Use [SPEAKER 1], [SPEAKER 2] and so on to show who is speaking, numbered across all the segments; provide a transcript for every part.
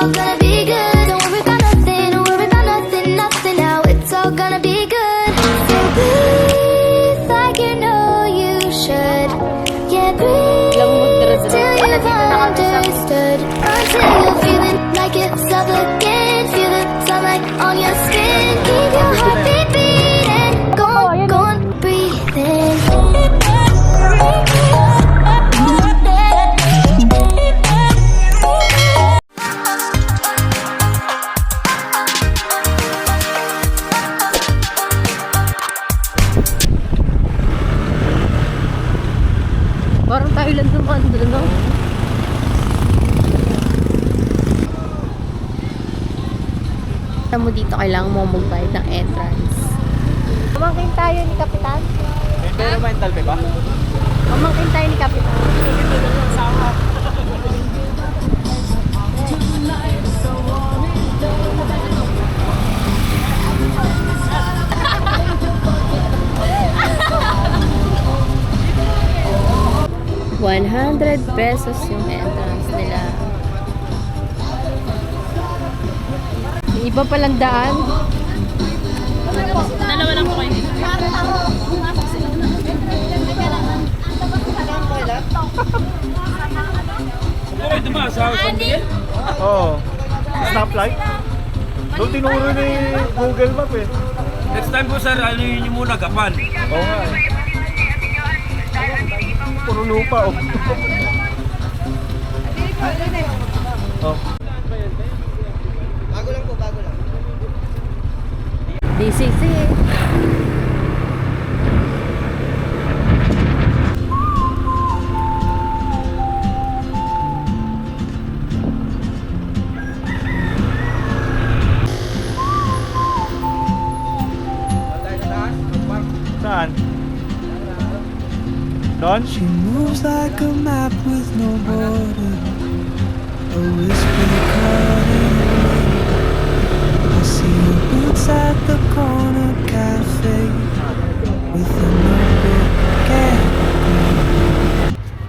[SPEAKER 1] all gonna be good. Don't worry about nothing, don't worry about nothing, nothing now. It's all gonna be good. So breathe like you know you should. Yeah, breathe till you've understood. Until you're feeling like it's up again. Feel the sunlight on your skin. Keep your heartbeat beating. Go on, go on, breathe in.
[SPEAKER 2] Parang tayo lang dumaan doon, no? Alam mo dito, kailangan mo magbayad ng entrance. Mamangkin tayo ni Kapitan.
[SPEAKER 3] Pero mental pa ba?
[SPEAKER 2] Mamangkin tayo ni Kapitan. ₱100 yung entrance nila. Yung iba palang daan.
[SPEAKER 4] Dalawa lang po kayo dito.
[SPEAKER 3] Ito ba? Sa Miguel? Oo. Stoplight? Doon tinuro ni Google Map eh.
[SPEAKER 5] Next time po sir, ano yun yung muna, gapan.
[SPEAKER 3] Oo nga eh. Puro lupa oh. Oh.
[SPEAKER 2] DCC.
[SPEAKER 3] Saan? Doon?
[SPEAKER 6] She moves like a map with no border, a whisper caught in the wind. I see your boots at the corner cafe with a number gap.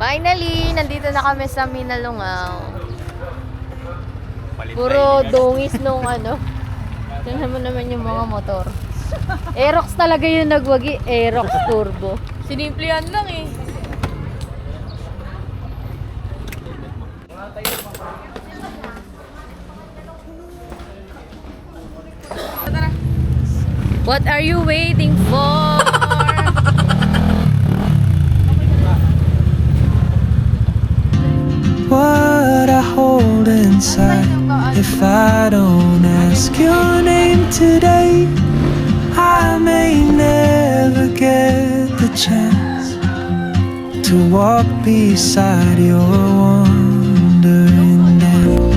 [SPEAKER 2] Finally, nandito na kami sa Minalungaw. Puro dungis nung ano. Tignan mo naman yung mga motor. Aerox talaga yung nagwagi. Aerox Turbo.
[SPEAKER 4] Sinimplihan lang eh.
[SPEAKER 2] What are you waiting for?
[SPEAKER 6] What I hold inside, if I don't ask your name today, I may never get the chance to walk beside your wandering dance.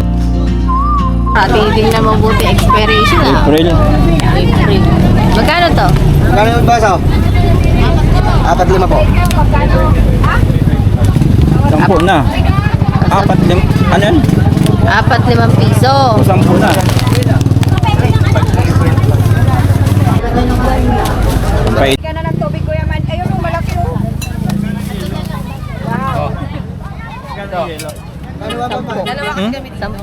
[SPEAKER 2] Titignan na mabuti expiration ah.
[SPEAKER 3] April.
[SPEAKER 2] April. Magkano to?
[SPEAKER 7] Magkano yung baso? 4-5 po.
[SPEAKER 3] 10 na. 4-5. Ano yan?
[SPEAKER 2] 4-5 piso.
[SPEAKER 3] 10 na. Pay.
[SPEAKER 4] Ka na ng tubig, Kuya Man. Ayun yung malaki oh. Wow. Dalawa kasi kami.
[SPEAKER 2] 10.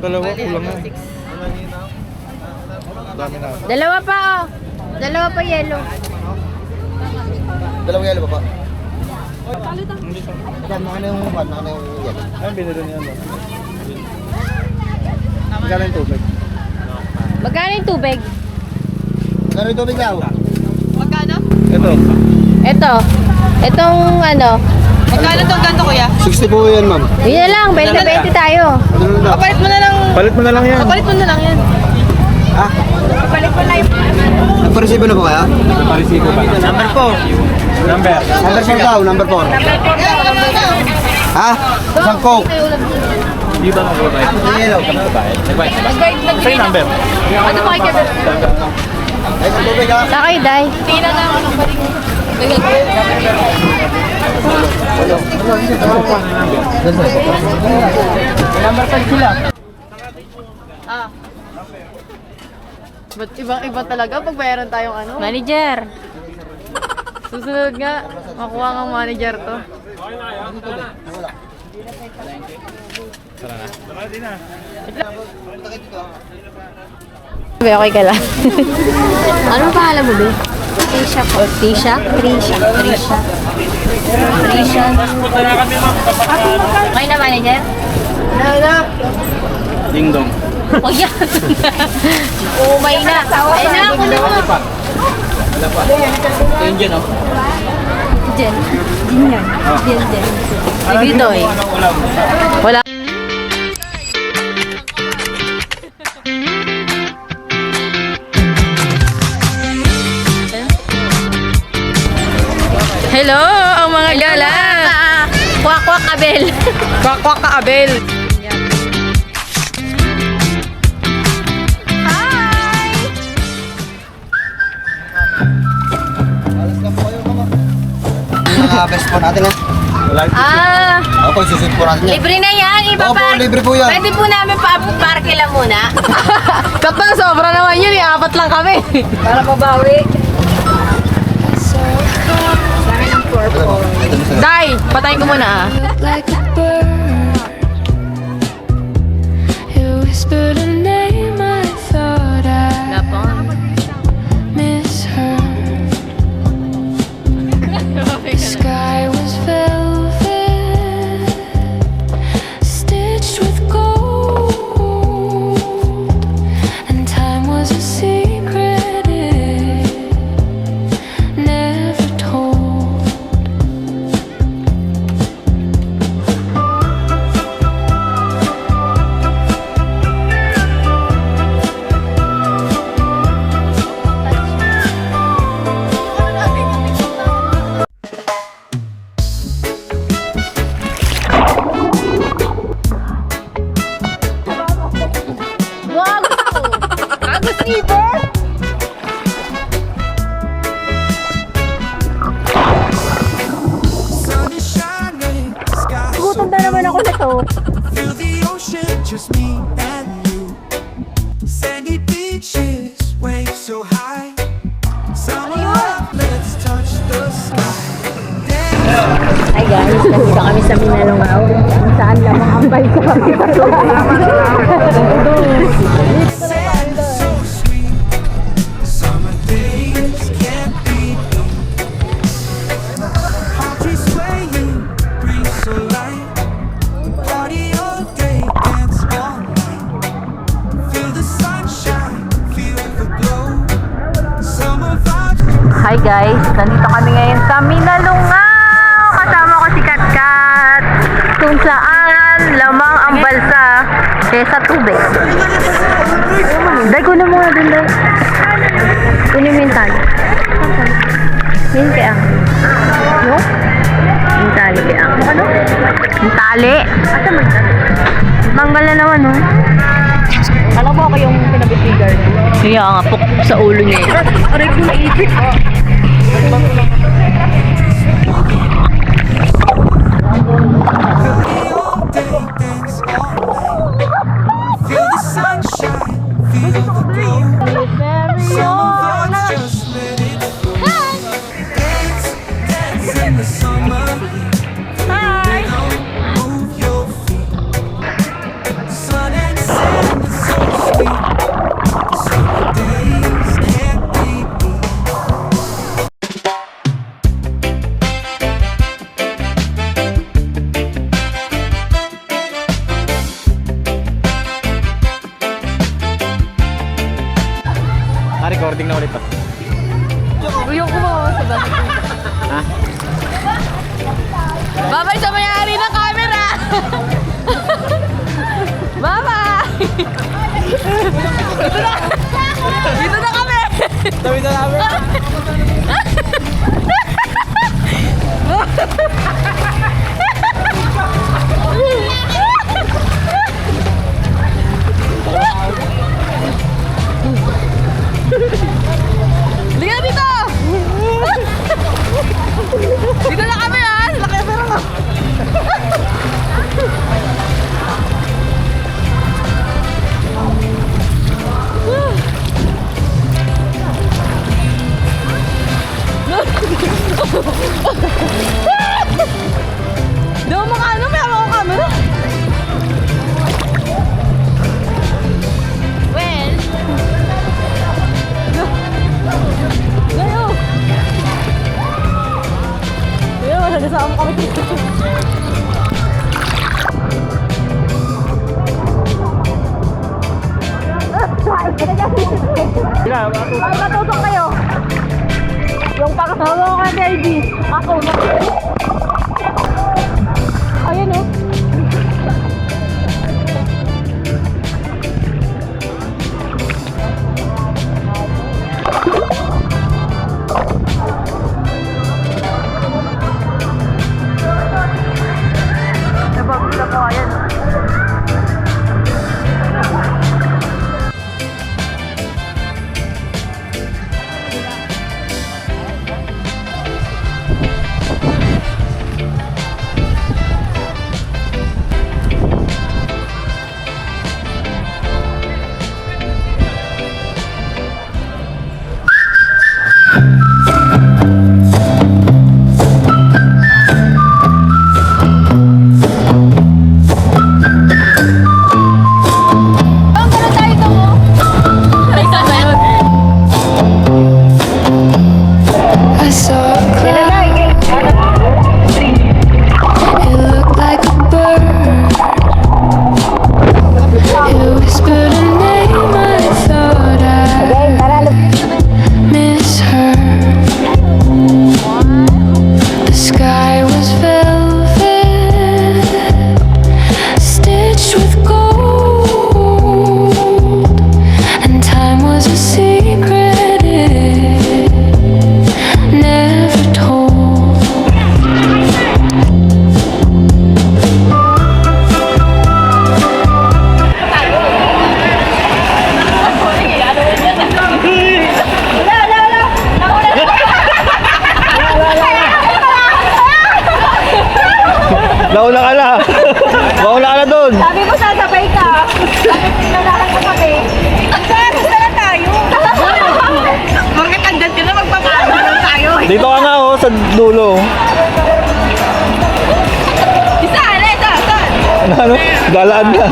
[SPEAKER 3] Dalawa kulang na. Dami na.
[SPEAKER 2] Dalawa pa oh. Dalawa pa yellow.
[SPEAKER 7] Dalawang yelo pa po.
[SPEAKER 3] Hindi sa.
[SPEAKER 7] Nakana yung yelo.
[SPEAKER 3] Ano binili niya ba? Magkano yung tubig?
[SPEAKER 2] Magkano yung tubig?
[SPEAKER 7] Magkano yung tubig daw?
[SPEAKER 4] Magkano?
[SPEAKER 3] Ito.
[SPEAKER 2] Ito. Itong ano.
[SPEAKER 4] Magkano tong ganito, Kuya?
[SPEAKER 7] 60 po yan, ma'am.
[SPEAKER 2] Yun na lang. 20-20 tayo.
[SPEAKER 7] Ano na daw?
[SPEAKER 4] Papalit mo na lang.
[SPEAKER 3] Palit mo na lang yan.
[SPEAKER 4] Papalit mo na lang yan.
[SPEAKER 7] Ha?
[SPEAKER 4] Papalit mo na yung...
[SPEAKER 7] Nagpa-receive na po kaya?
[SPEAKER 3] Parisigo pa. Number po. Number.
[SPEAKER 7] Number 4 daw, number 4. Ha? Isang coke.
[SPEAKER 3] Di ba mag-buy?
[SPEAKER 7] Isang yelo.
[SPEAKER 3] Nag-buy.
[SPEAKER 4] Nag-guide.
[SPEAKER 3] Sa'yo number.
[SPEAKER 4] Ano pa kayo?
[SPEAKER 7] Ay, isang tubig ha?
[SPEAKER 2] Sakay, Day.
[SPEAKER 4] Tingnan na ano pa rin.
[SPEAKER 3] Number 5 sila.
[SPEAKER 4] Ah. Ba't ibang-iba talaga pag bayaran tayong ano?
[SPEAKER 2] Manager.
[SPEAKER 4] Susunod nga, makuha ng manager to.
[SPEAKER 3] Saka din na.
[SPEAKER 2] Be, okay ka lang. Ano ang pangalan mo, Be? Trisha po. Trisha? Trisha. Trisha. Trisha.
[SPEAKER 5] Punta na kami, ma'am.
[SPEAKER 2] Okay na, manager?
[SPEAKER 3] Ding dong.
[SPEAKER 2] Oh, yan. Umay na. Ay na, ako na.
[SPEAKER 3] Ayun dyan, oh.
[SPEAKER 2] Jen. Jen yan. Jen, Jen. Dito eh. Wala.
[SPEAKER 4] Hello, ang mga gala!
[SPEAKER 2] Kwak-kwak Abel.
[SPEAKER 4] Kwak-kwak ka, Abel!
[SPEAKER 7] Mga best po natin ha.
[SPEAKER 3] Wala ito.
[SPEAKER 2] Ah,
[SPEAKER 7] Ako, susunod po natin yan.
[SPEAKER 2] libre na yan.
[SPEAKER 7] Opo, libre po yan.
[SPEAKER 2] Pwede po namin pa-parke lang muna.
[SPEAKER 4] Kapag sobra naman yun, apat lang kami.
[SPEAKER 2] Para mabawi.
[SPEAKER 4] Day, patayin ko muna ah.
[SPEAKER 1] Like a bird, you whispered a name. I thought I misheard. The sky was velvet, stitched with gold, and time was a secret it never told.
[SPEAKER 6] Sun is shining, sky so blue. Feel the ocean, just me and you. Sandy beaches, waves so high. Summer love, let's touch the sky. Dance.
[SPEAKER 2] Hi guys, nandito kami sa Minalungaw. Kung saan lamang ambay sa kami sa
[SPEAKER 6] Sand is so sweet. Summer days can't beat me. Heart is swaying, breeze so light. Party all day, dance all night. Feel the sunshine, feel the glow. Summer vibes.
[SPEAKER 2] Hi guys, nandito kami ngayon sa Minalungaw. Kasama ko si Katkat. Kung saan lamang ang balsa kesa tubig. Day, kunin mo nga dun, Day. Kunin mo yung tali. Yun kaya. No? Yung tali kaya. Ano? Yung tali. Asa mo yung tali? Tanggal na naman, no? Alam mo ako yung pinabitigar. Kaya nga, pok sa ulo niya. Aray ko naipit.
[SPEAKER 6] All day, dance all night. Feel the sunshine, feel the glow. Summer vibes, just let it flow. Dance, dance in the summer heat. Move your feet. Sun and sand is so sweet. Summer days can't be beat.
[SPEAKER 3] Recording na ulit to.
[SPEAKER 4] Uyong kumawa sa bakit.
[SPEAKER 3] Ha?
[SPEAKER 4] Babay sa may-ari ng camera! Bye-bye! Dito na kami!
[SPEAKER 3] Tawi na namin.
[SPEAKER 4] Liga dito! Dito na kami ah! Laki pero
[SPEAKER 2] Ay, matutok kayo. Yung pakasawa ka ni ID. Ako. Ayan o. Nabagula po, ayan o.
[SPEAKER 6] I saw a cloud. It looked like a bird. It whispered a name. I thought I misheard. The sky was velvet, stitched with gold, and time was a secret it never told.
[SPEAKER 3] Nauna ka na. Mauna ka na doon.
[SPEAKER 2] Sabi mo sasabay ka. Sabi mo nalahan ka kami. Gusto na tayo. Bakit andyan ka na magpapalo lang tayo?
[SPEAKER 3] Dito ka nga oh, sa dulo.
[SPEAKER 2] Isa, isa.
[SPEAKER 3] Ano? Galaan na.